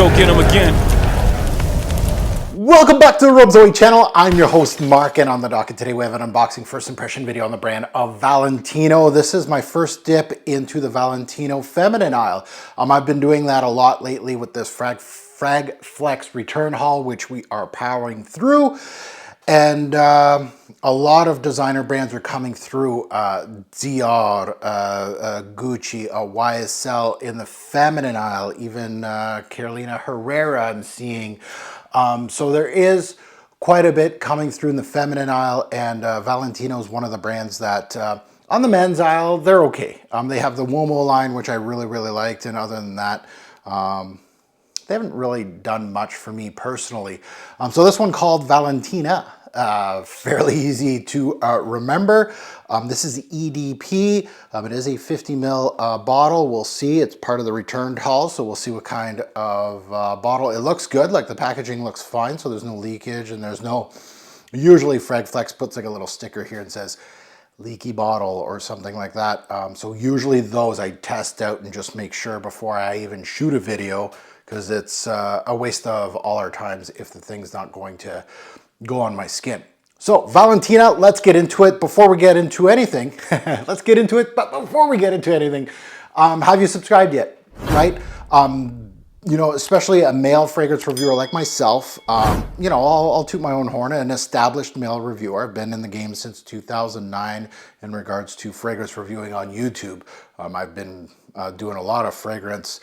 go get them again. Welcome back to the Rob Zoe channel. I'm your host Mark, and on the docket today we have an unboxing first impression video on the brand of Valentino. This is my first dip into the Valentino feminine aisle. I've been doing that a lot lately with this Frag Flex return haul, which we are powering through. And a lot of designer brands are coming through, Dior, Gucci, YSL in the feminine aisle, even Carolina Herrera I'm seeing. So there is quite a bit coming through in the feminine aisle, and Valentino is one of the brands that on the men's aisle, they're okay. They have the Womo line, which I really liked, and other than that, they haven't really done much for me personally. So this one called Valentina, fairly easy to remember. This is the EDP. It is a 50 ml bottle. We'll see. It's part of the returned haul, so we'll see what kind of bottle. It looks good. Like the packaging looks fine, so there's no leakage and there's no. Usually Frag Flex puts like a little sticker here and says leaky bottle or something like that. So usually those I test out and just make sure before I even shoot a video, because it's a waste of all our times if the thing's not going to go on my skin. So Valentina, let's get into it. Before we get into anything, let's get into it. But before we get into anything, have you subscribed yet? Right? You know, especially a male fragrance reviewer like myself, you know, I'll toot my own horn, an established male reviewer. I've been in the game since 2009 in regards to fragrance reviewing on YouTube. I've been doing a lot of fragrance,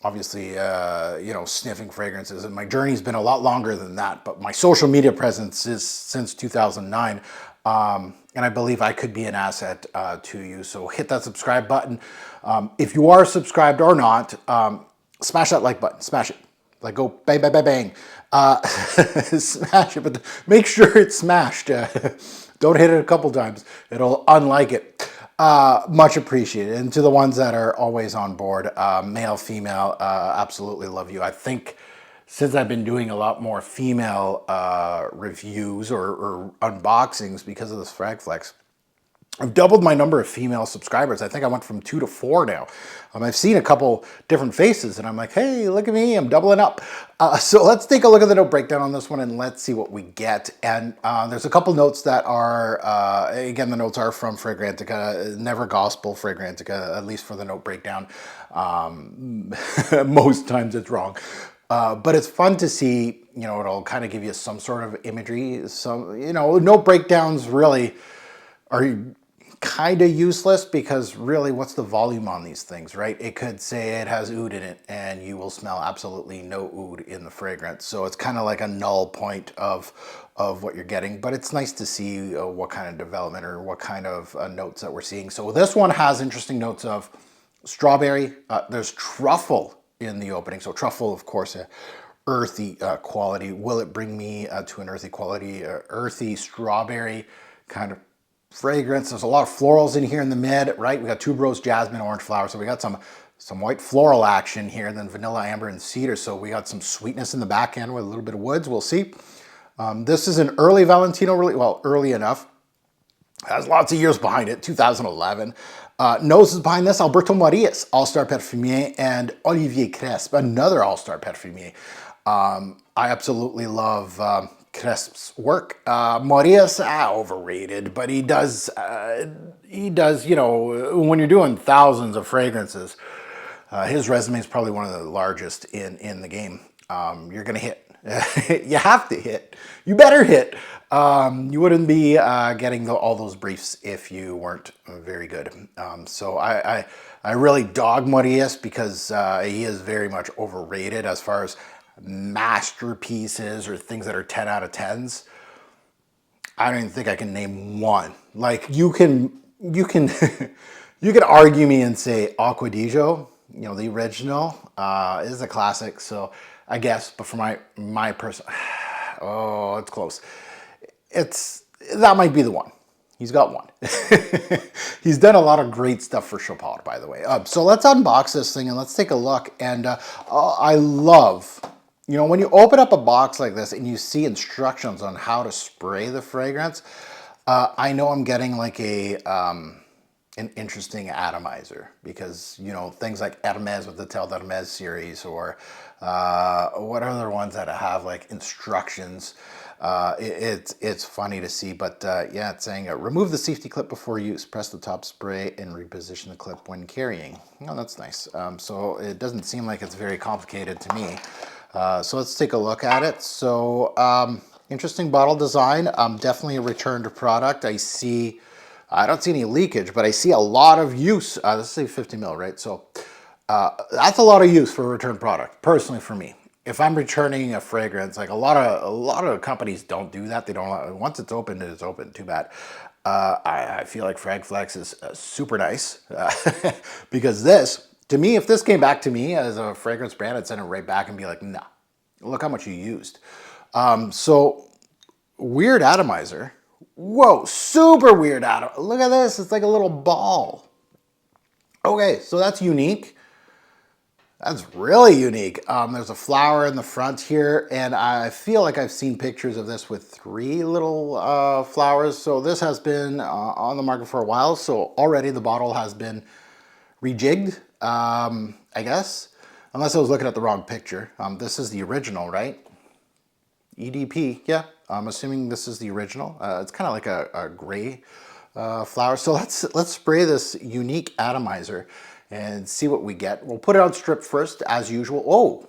obviously, you know, sniffing fragrances, and my journey's been a lot longer than that, but my social media presence is since 2009, and I believe I could be an asset to you, so hit that subscribe button. If you are subscribed or not, smash that like button, smash it, like go bang, bang, bang, bang. Smash it, but make sure it's smashed. Don't hit it a couple times, it'll unlike it. Much appreciated. And to the ones that are always on board, male, female, absolutely love you. I think since I've been doing a lot more female reviews or unboxings because of this Frag Flex, I've doubled my number of female subscribers. I think I went from 2 to 4 now. I've seen a couple different faces and I'm like, hey, look at me, I'm doubling up. So let's take a look at the note breakdown on this one and let's see what we get. And there's a couple notes that are, again, the notes are from Fragrantica, never gospel Fragrantica, at least for the note breakdown. Most times it's wrong. But it's fun to see, you know, it'll kind of give you some sort of imagery. Some, you know, note breakdowns really are kind of useless because really what's the volume on these things, right? It could say it has oud in it and you will smell absolutely no oud in the fragrance. So it's kind of like a null point of what you're getting, but it's nice to see what kind of development or what kind of notes that we're seeing. So this one has interesting notes of strawberry. There's truffle in the opening. So truffle, of course, earthy quality. Will it bring me to an earthy quality, earthy strawberry kind of fragrance? There's a lot of florals in here in the mid, right? We got tuberose, jasmine, orange flower. So we got some white floral action here, and then vanilla, amber, and cedar. So we got some sweetness in the back end with a little bit of woods. We'll see. This is an early Valentino, really, well, early enough. Has lots of years behind it, 2011. Noses behind this, Alberto Marias, All-Star Perfumier, and Olivier Cresp, another All-Star Perfumier. I absolutely love Cresp's work. Marias, overrated, but he does, you know, when you're doing thousands of fragrances, his resume is probably one of the largest in the game. You're gonna hit. You have to hit. You better hit. You wouldn't be getting all those briefs if you weren't very good. So I really dog Marias because he is very much overrated as far as masterpieces or things that are 10 out of 10s. I don't even think I can name one. Like you can you can argue me and say Acqua di Gio, you know, the original is a classic. So I guess, but for my person, oh, it's close. That might be the one. He's got one. He's done a lot of great stuff for Chopard, by the way. So let's unbox this thing and let's take a look. And I love, you know, when you open up a box like this and you see instructions on how to spray the fragrance, I know I'm getting like a an interesting atomizer, because you know things like Hermes with the Tel d'Hermes series, or what other ones that have like instructions. It's funny to see, but yeah, it's saying remove the safety clip before use, press the top spray and reposition the clip when carrying. Oh, that's nice. So it doesn't seem like it's very complicated to me. So let's take a look at it. So interesting bottle design. Definitely a returned product. I don't see any leakage, but I see a lot of use. Let's say 50 mil, right? So that's a lot of use for a return product, personally for me. If I'm returning a fragrance, like a lot of companies don't do that. They don't. Once it's open, it's open. Too bad. I feel like Fragflex is super nice because this, to me, if this came back to me as a fragrance brand, I'd send it right back and be like, nah, look how much you used. So weird atomizer. Whoa, super weird atomizer. Look at this. It's like a little ball. Okay, so that's unique. That's really unique. There's a flower in the front here, and I feel like I've seen pictures of this with 3 little flowers. So this has been on the market for a while. So already the bottle has been rejigged, I guess, unless I was looking at the wrong picture. This is the original, right? EDP, yeah. I'm assuming this is the original. It's kind of like a gray flower. So let's spray this unique atomizer and see what we get. We'll put it on strip first, as usual. Oh,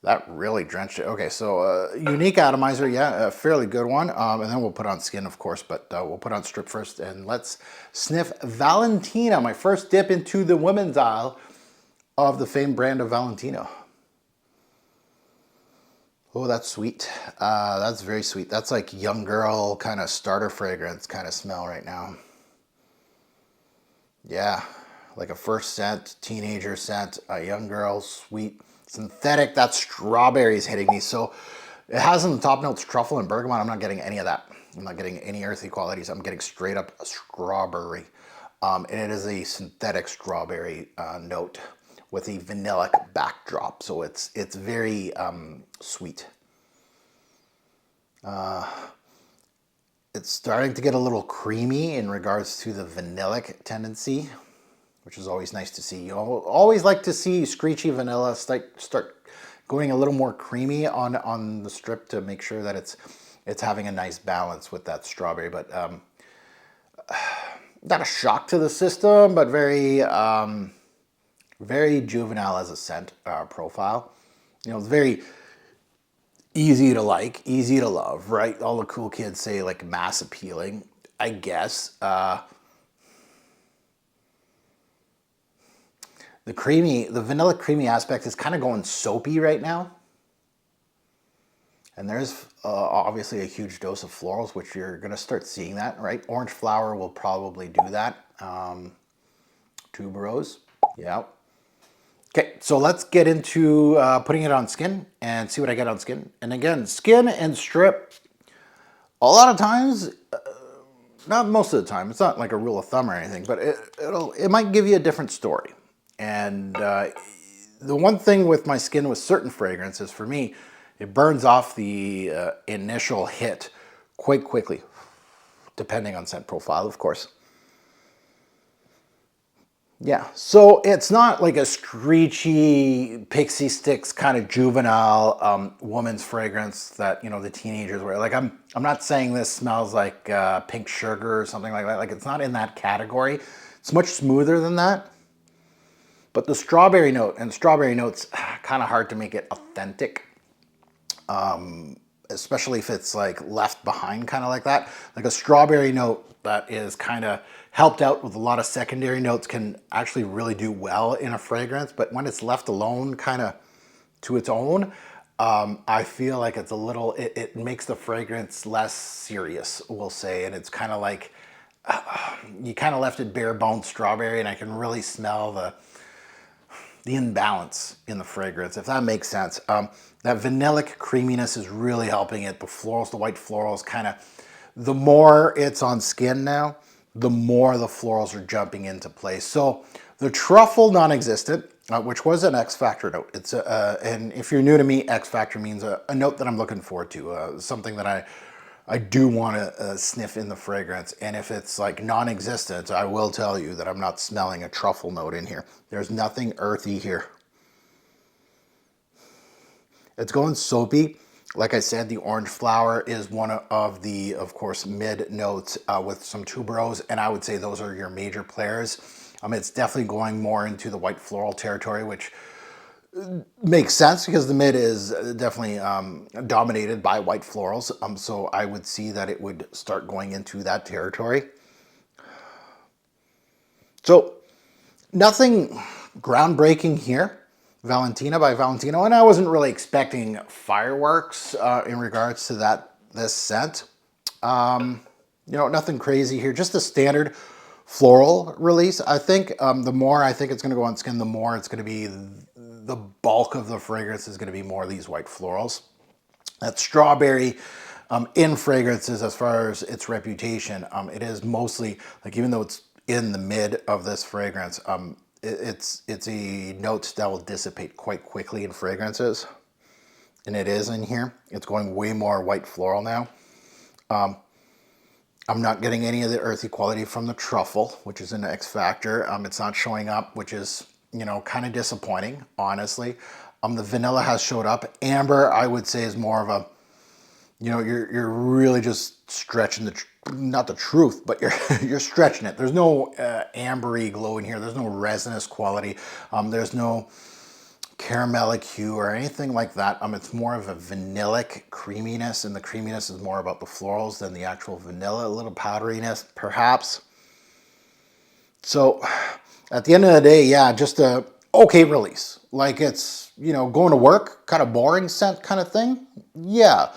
that really drenched it. Okay, so unique atomizer, yeah, a fairly good one. And then we'll put on skin, of course, but we'll put on strip first. And let's sniff Valentina, my first dip into the women's aisle of the famed brand of Valentino. Oh, that's sweet. That's very sweet. That's like young girl kind of starter fragrance kind of smell right now. Yeah, like a first scent, teenager scent, a young girl, sweet, synthetic. That strawberry's hitting me. So it has in the top notes truffle and bergamot. I'm not getting any of that. I'm not getting any earthy qualities. I'm getting straight up strawberry. And it is a synthetic strawberry note with a vanillic backdrop. So it's very sweet. It's starting to get a little creamy in regards to the vanillic tendency, which is always nice to see. You always like to see screechy vanilla start going a little more creamy on the strip to make sure that it's having a nice balance with that strawberry. But not a shock to the system, but very very juvenile as a scent profile. You know, it's very easy to like, easy to love, right? All the cool kids say like mass appealing, I guess. The vanilla creamy aspect is kind of going soapy right now. And there's obviously a huge dose of florals, which you're going to start seeing that, right? Orange flower will probably do that. Tuberose, yeah. Okay, so let's get into putting it on skin and see what I get on skin. And again, skin and strip, a lot of times, not most of the time, it's not like a rule of thumb or anything, but it might give you a different story. And the one thing with my skin with certain fragrances, for me, it burns off the initial hit quite quickly, depending on scent profile, of course. Yeah, so it's not like a screechy pixie sticks kind of juvenile woman's fragrance that, you know, the teenagers wear. Like I'm not saying this smells like pink sugar or something like that. Like it's not in that category. It's much smoother than that. But the strawberry note, and strawberry note's kind of hard to make it authentic. Especially if it's like left behind kind of like that. Like a strawberry note that is kind of helped out with a lot of secondary notes can actually really do well in a fragrance, but when it's left alone kind of to its own, I feel like it's a little, it makes the fragrance less serious, we'll say, and it's kind of like, you kind of left it bare boned strawberry, and I can really smell the imbalance in the fragrance, if that makes sense. That vanillic creaminess is really helping it. The florals, the white florals kind of, the more it's on skin now, the more the florals are jumping into place. So the truffle non-existent, which was an X Factor note. It's and if you're new to me, X Factor means a note that I'm looking forward to, something that I do want to sniff in the fragrance. And if it's like non-existent, I will tell you that I'm not smelling a truffle note in here. There's nothing earthy here. It's going soapy. Like I said, the orange flower is one of the, of course, mid notes with some tuberose, and I would say those are your major players. It's definitely going more into the white floral territory, which makes sense because the mid is definitely dominated by white florals. So I would see that it would start going into that territory. So nothing groundbreaking here. Valentina by Valentino, and I wasn't really expecting fireworks in regards to this scent. Nothing crazy here, just a standard floral release. I think the more I think it's going to go on skin, the more it's going to be, the bulk of the fragrance is going to be more of these white florals. That strawberry in fragrances, as far as its reputation, it is mostly, like, even though it's in the mid of this fragrance, it's a note that will dissipate quite quickly in fragrances, and it is in here. It's going way more white floral now. I'm not getting any of the earthy quality from the truffle, which is an X factor. It's not showing up, which is, kind of disappointing, honestly. The vanilla has showed up. Amber, I would say, is more of a, you're really just stretching not the truth, but you're stretching it. There's no ambery glow in here. There's no resinous quality. There's no caramelic hue or anything like that. It's more of a vanillic creaminess, and the creaminess is more about the florals than the actual vanilla. A little powderiness, perhaps. So at the end of the day, yeah, just a okay release. Like, it's, going to work, kind of boring scent kind of thing. Yeah.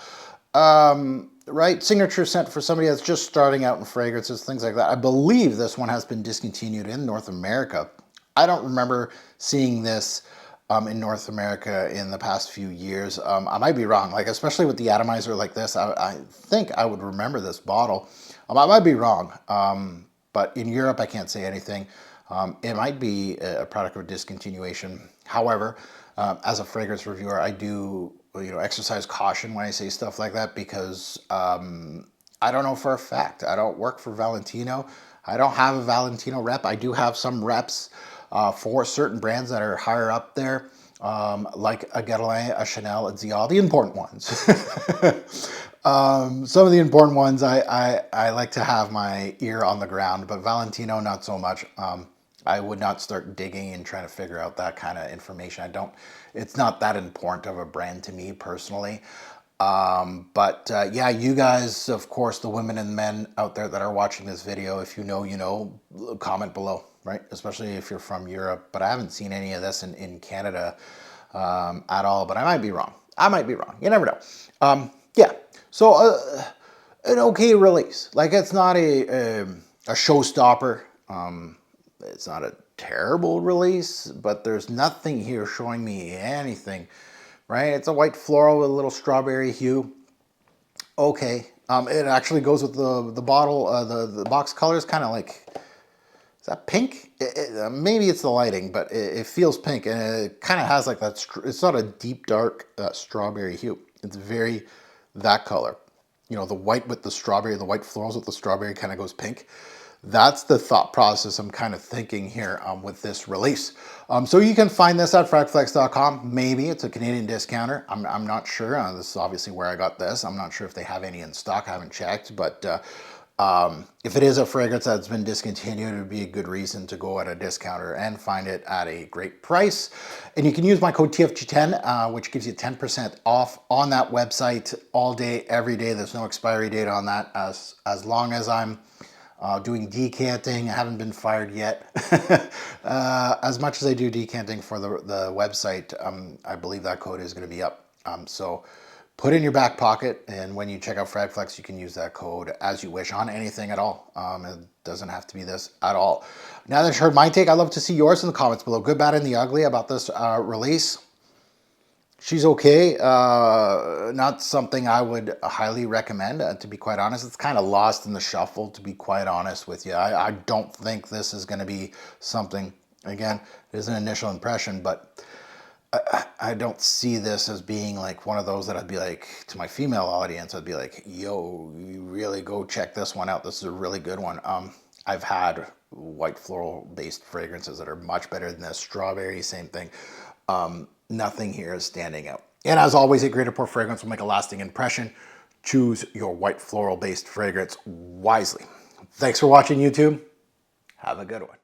Right? Signature scent for somebody that's just starting out in fragrances, things like that. I believe this one has been discontinued in North America. I don't remember seeing this in North America in the past few years. I might be wrong, like, especially with the atomizer like this. I think I would remember this bottle. I might be wrong, but in Europe I can't say anything. It might be a product of discontinuation. However, as a fragrance reviewer, I do exercise caution when I say stuff like that, because I don't know for a fact. I don't work for Valentino. I don't have a Valentino rep. I do have some reps for certain brands that are higher up there, like a Guerlain, a Chanel, a Dior, the important ones. Some of the important ones I like to have my ear on the ground, but Valentino, not so much. I would not start digging and trying to figure out that kind of information. It's not that important of a brand to me personally. Yeah, you guys, of course, the women and men out there that are watching this video, if you know, comment below, right? Especially if you're from Europe. But I haven't seen any of this in Canada at all, but I might be wrong. You never know. Yeah, so an okay release. Like, it's not a showstopper. It's not a terrible release, but there's nothing here showing me anything, right? It's a white floral with a little strawberry hue. Okay. It actually goes with the bottle, the box color is kind of like, is that pink? Maybe it's the lighting, but it feels pink, and it kind of has like that, it's not a deep, dark strawberry hue. It's very that color. The white with the strawberry, the white florals with the strawberry kind of goes pink. That's the thought process I'm kind of thinking here with this release. So you can find this at fragflex.com. Maybe it's a Canadian discounter. I'm not sure. This is obviously where I got this. I'm not sure if they have any in stock. I haven't checked. But if it is a fragrance that's been discontinued, it would be a good reason to go at a discounter and find it at a great price. And you can use my code TFG10, which gives you 10% off on that website all day, every day. There's no expiry date on that, as long as I'm doing decanting. I haven't been fired yet. As much as I do decanting for the website, I believe that code is going to be up. So put it in your back pocket, and when you check out Fragflex, you can use that code as you wish on anything at all. It doesn't have to be this at all. Now that you've heard my take, I'd love to see yours in the comments below. Good, bad, and the ugly about this release. She's okay. Not something I would highly recommend, to be quite honest. It's kind of lost in the shuffle, to be quite honest with you. I don't think this is going to be something, again, it is an initial impression, but I don't see this as being like one of those that I'd be like, to my female audience, I'd be like, yo, you really go check this one out. This is a really good one. I've had white floral based fragrances that are much better than this. Strawberry, same thing. Nothing here is standing out. And as always, a great pour fragrance will make a lasting impression. Choose your white floral based fragrance wisely. Thanks for watching, YouTube. Have a good one.